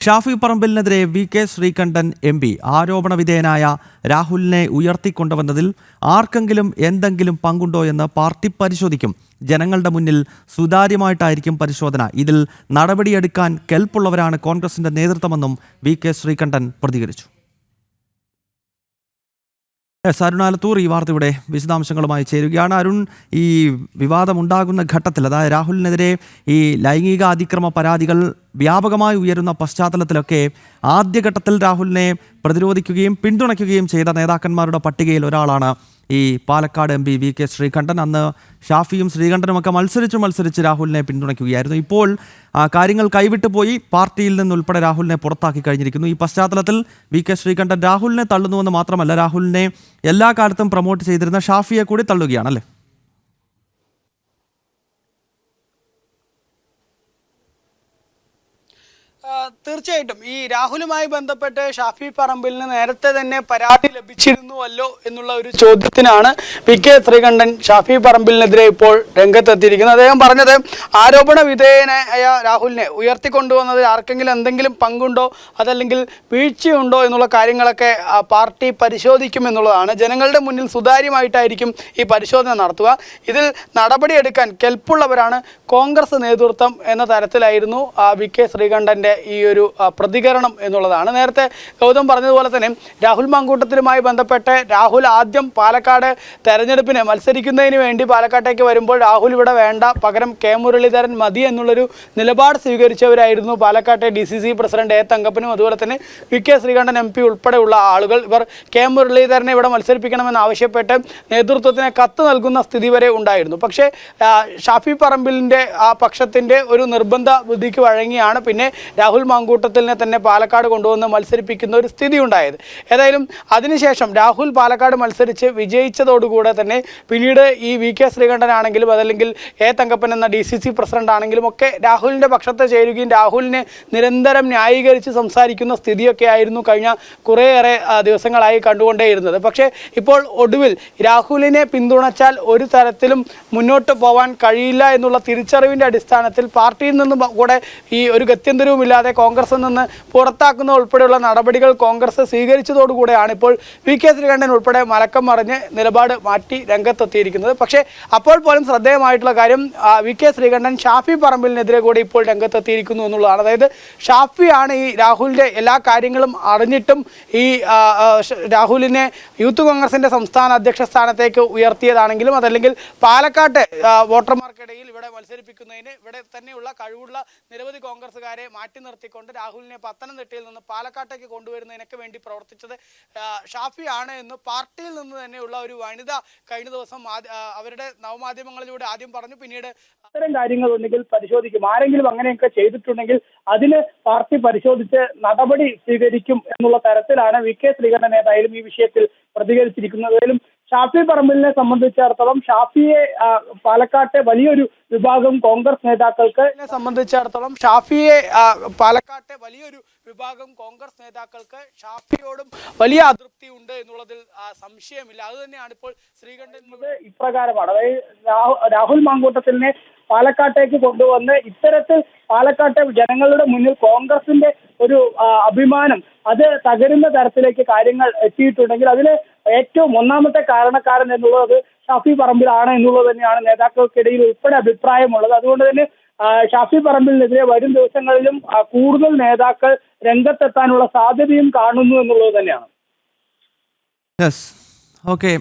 Shafi പറമ്പിലിനെതിരെ VK. Sreekandan MP. ആരോപണ വിധേയനായ രാഹുലിനെ ഉയർത്തിക്കൊണ്ടുവന്നതിൽ ആർക്കെങ്കിലും എന്തെങ്കിലും പങ്കുണ്ടോ എന്ന് പാർട്ടി പരിശോധിക്കും. ജനങ്ങളുടെ മുന്നിൽ സുതാര്യമായിട്ടായിരിക്കും പരിശോധന. ഇതിൽ നടപടിയെടുക്കാൻ കെൽപ്പുള്ളവരാണ് കോൺഗ്രസിന്റെ നേതൃത്വമെന്നും വി.കെ. ശ്രീകണ്ഠൻ പ്രതികരിച്ചു. അരുൺ ആലത്തൂർ ഈ വാർത്തയുടെ വിശദാംശങ്ങളുമായി ചേരുകയാണ്. അരുൺ, ഈ വിവാദമുണ്ടാകുന്ന ഘട്ടത്തിൽ, അതായത് രാഹുലിനെതിരെ ഈ ലൈംഗിക അതിക്രമ പരാതികൾ വ്യാപകമായി ഉയരുന്ന പശ്ചാത്തലത്തിലൊക്കെ ആദ്യഘട്ടത്തിൽ രാഹുലിനെ പ്രതിരോധിക്കുകയും പിന്തുണയ്ക്കുകയും ചെയ്ത നേതാക്കന്മാരുടെ പട്ടികയിൽ ഒരാളാണ് ഈ പാലക്കാട് എം.പി. വി.കെ. ശ്രീകണ്ഠൻ. അന്ന് ഷാഫിയും ശ്രീകണ്ഠനുമൊക്കെ മത്സരിച്ച് രാഹുലിനെ പിന്തുണയ്ക്കുകയായിരുന്നു. ഇപ്പോൾ കാര്യങ്ങൾ കൈവിട്ടു പോയി. പാർട്ടിയിൽ നിന്നുൾപ്പെടെ രാഹുലിനെ പുറത്താക്കി കഴിഞ്ഞിരിക്കുന്നു. ഈ പശ്ചാത്തലത്തിൽ വി.കെ. ശ്രീകണ്ഠൻ രാഹുലിനെ തള്ളുന്നുവെന്ന് മാത്രമല്ല, രാഹുലിനെ എല്ലാ കാലത്തും പ്രൊമോട്ട് ചെയ്തിരുന്ന ഷാഫിയെ കൂടി തള്ളുകയാണല്ലേ? തീർച്ചയായിട്ടും ഈ രാഹുലുമായി ബന്ധപ്പെട്ട് ഷാഫി പറമ്പിലിന് നേരത്തെ തന്നെ പരാതി ലഭിച്ചിരുന്നുവല്ലോ എന്നുള്ള ഒരു ചോദ്യത്തിനാണ് വി.കെ. ശ്രീകണ്ഠൻ ഷാഫി പറമ്പിലിനെതിരെ ഇപ്പോൾ രംഗത്തെത്തിയിരിക്കുന്നത്. അദ്ദേഹം പറഞ്ഞത്, ആരോപണ വിധേയനായ രാഹുലിനെ ഉയർത്തിക്കൊണ്ടുവന്നതിൽ ആർക്കെങ്കിലും എന്തെങ്കിലും പങ്കുണ്ടോ, അതല്ലെങ്കിൽ വീഴ്ചയുണ്ടോ എന്നുള്ള കാര്യങ്ങളൊക്കെ പാർട്ടി പരിശോധിക്കുമെന്നുള്ളതാണ്. ജനങ്ങളുടെ മുന്നിൽ സുതാര്യമായിട്ടായിരിക്കും ഈ പരിശോധന നടത്തുക. ഇതിൽ നടപടിയെടുക്കാൻ കെൽപ്പുള്ളവരാണ് കോൺഗ്രസ് നേതൃത്വം എന്ന തരത്തിലായിരുന്നു വി.കെ. ശ്രീകണ്ഠൻ്റെ ഈ ഒരു പ്രതികരണം എന്നുള്ളതാണ്. നേരത്തെ ഗൗതം പറഞ്ഞതുപോലെ തന്നെ രാഹുൽ മാങ്കൂട്ടത്തിലുമായി ബന്ധപ്പെട്ട് രാഹുൽ ആദ്യം പാലക്കാട് തെരഞ്ഞെടുപ്പിന് മത്സരിക്കുന്നതിന് വേണ്ടി പാലക്കാട്ടേക്ക് വരുമ്പോൾ രാഹുൽ ഇവിടെ വേണ്ട, പകരം കെ മുരളീധരൻ മതി എന്നുള്ളൊരു നിലപാട് സ്വീകരിച്ചവരായിരുന്നു പാലക്കാട്ടെ DCC പ്രസിഡന്റ് എ തങ്കപ്പനും അതുപോലെ തന്നെ വി.കെ. ശ്രീകണ്ഠൻ MP ഉൾപ്പെടെയുള്ള ആളുകൾ. ഇവർ കെ മുരളീധരനെ ഇവിടെ മത്സരിപ്പിക്കണമെന്ന് ആവശ്യപ്പെട്ട് നേതൃത്വത്തിന് കത്ത് നൽകുന്ന സ്ഥിതി വരെ ഉണ്ടായിരുന്നു. പക്ഷേ ഷാഫി പറമ്പിലിൻ്റെ ആ പക്ഷത്തിൻ്റെ ഒരു നിർബന്ധ ബുദ്ധിക്ക് വഴങ്ങിയാണ് പിന്നെ രാഹുൽ മാങ്കൂട്ടത്തിലിനെ തന്നെ പാലക്കാട് കൊണ്ടുവന്ന് മത്സരിപ്പിക്കുന്ന ഒരു സ്ഥിതി ഉണ്ടായത്. ഏതായാലും അതിനുശേഷം രാഹുൽ പാലക്കാട് മത്സരിച്ച് വിജയിച്ചതോടുകൂടെ തന്നെ പിന്നീട് ഈ വി.കെ. ശ്രീകണ്ഠൻ ആണെങ്കിലും അതല്ലെങ്കിൽ എ തങ്കപ്പൻ എന്ന DCC പ്രസിഡന്റ് ആണെങ്കിലും ഒക്കെ രാഹുലിൻ്റെ പക്ഷത്ത് ചേരുകയും രാഹുലിനെ നിരന്തരം ന്യായീകരിച്ച് സംസാരിക്കുന്ന സ്ഥിതിയൊക്കെ ആയിരുന്നു കഴിഞ്ഞ കുറേയേറെ ദിവസങ്ങളായി കണ്ടുകൊണ്ടേയിരുന്നത്. പക്ഷേ ഇപ്പോൾ ഒടുവിൽ രാഹുലിനെ പിന്തുണച്ചാൽ ഒരു തരത്തിലും മുന്നോട്ട് പോകാൻ കഴിയില്ല എന്നുള്ള തിരിച്ചറിവിൻ്റെ അടിസ്ഥാനത്തിൽ പാർട്ടിയിൽ നിന്നും കൂടെ ഈ ഒരു ഗത്യന്തരവുമില്ലാതെ കോൺഗ്രസിൽ നിന്ന് പുറത്താക്കുന്ന ഉൾപ്പെടെയുള്ള നടപടികൾ കോൺഗ്രസ് സ്വീകരിച്ചതോടുകൂടെയാണ് ഇപ്പോൾ വി.കെ. ശ്രീകണ്ഠൻ ഉൾപ്പെടെ മലക്കം മറിഞ്ഞ് നിലപാട് മാറ്റി രംഗത്തെത്തിയിരിക്കുന്നത്. പക്ഷേ അപ്പോൾ പോലും ശ്രദ്ധേയമായിട്ടുള്ള കാര്യം വി.കെ. ശ്രീകണ്ഠൻ ഷാഫി പറമ്പിലിനെതിരെ കൂടി ഇപ്പോൾ രംഗത്തെത്തിയിരിക്കുന്നു എന്നുള്ളതാണ്. അതായത് ഷാഫിയാണ് ഈ രാഹുലിൻ്റെ എല്ലാ കാര്യങ്ങളും അറിഞ്ഞിട്ടും ഈ രാഹുലിനെ യൂത്ത് കോൺഗ്രസിൻ്റെ സംസ്ഥാന അധ്യക്ഷ സ്ഥാനത്തേക്ക് ഉയർത്തിയതാണെങ്കിലും അതല്ലെങ്കിൽ പാലക്കാട്ടെ വോട്ടർമാർക്കിടയിൽ ഇവിടെ മത്സരിപ്പിക്കുന്നതിന് ഇവിടെ തന്നെയുള്ള കഴിവുള്ള നിരവധി കോൺഗ്രസ്സുകാരെ മാറ്റി നിർത്തിക്കൊണ്ട് രാഹുലിനെ പത്തനംതിട്ടയിൽ നിന്ന് പാലക്കാട്ടേക്ക് കൊണ്ടുവരുന്നതിനൊക്കെ വേണ്ടി പ്രവർത്തിച്ചത് ഷാഫിയാണ് എന്ന് പാർട്ടിയിൽ നിന്ന് തന്നെയുള്ള ഒരു വനിത കഴിഞ്ഞ ദിവസം അവരുടെ നവമാധ്യമങ്ങളിലൂടെ ആദ്യം പറഞ്ഞു. പിന്നീട് അത്തരം കാര്യങ്ങൾ ഉണ്ടെങ്കിൽ പരിശോധിക്കും. ആരെങ്കിലും അങ്ങനെയൊക്കെ ചെയ്തിട്ടുണ്ടെങ്കിൽ അതിന് പാർട്ടി പരിശോധിച്ച് നടപടി സ്വീകരിക്കും എന്നുള്ള തരത്തിലാണ് വി.കെ. ശ്രീകണ്ഠൻ ഏതായാലും ഈ വിഷയത്തിൽ പ്രതികരിച്ചിരിക്കുന്നതിലും ഷാഫി പറമ്പിലിനെ സംബന്ധിച്ചിടത്തോളം ഷാഫിയെ പാലക്കാട്ടെ വലിയൊരു വിഭാഗം കോൺഗ്രസ് നേതാക്കൾക്ക് ഷാഫിയോടും വലിയ അതൃപ്തി ഉണ്ട് എന്നുള്ളതിൽ സംശയമില്ല. അത് തന്നെയാണ് ഇപ്പോൾ ശ്രീകണ്ഠൻ ഇപ്രകാരമാണ്. അതായത് രാഹുൽ മാങ്കൂട്ടത്തിലിനെ പാലക്കാട്ടേക്ക് കൊണ്ടുവന്ന് ഇത്തരത്തിൽ പാലക്കാട്ടെ ജനങ്ങളുടെ മുന്നിൽ കോൺഗ്രസിന്റെ ഒരു അഭിമാനം അത് തകരുന്ന തരത്തിലേക്ക് കാര്യങ്ങൾ എത്തിയിട്ടുണ്ടെങ്കിൽ അതിന് ഏറ്റവും ഒന്നാമത്തെ കാരണക്കാരൻ എന്നുള്ളത് ഷാഫി പറമ്പിലാണ് എന്നുള്ളത് തന്നെയാണ് നേതാക്കൾക്കിടയിൽ ഉൾപ്പെടെ അഭിപ്രായമുള്ളത്. അതുകൊണ്ട് തന്നെ ഷാഫി പറമ്പിലിനെതിരെ വരും ദിവസങ്ങളിലും കൂടുതൽ നേതാക്കൾ രംഗത്തെത്താനുള്ള സാധ്യതയും കാണുന്നു എന്നുള്ളത് തന്നെയാണ്. ഓക്കെ.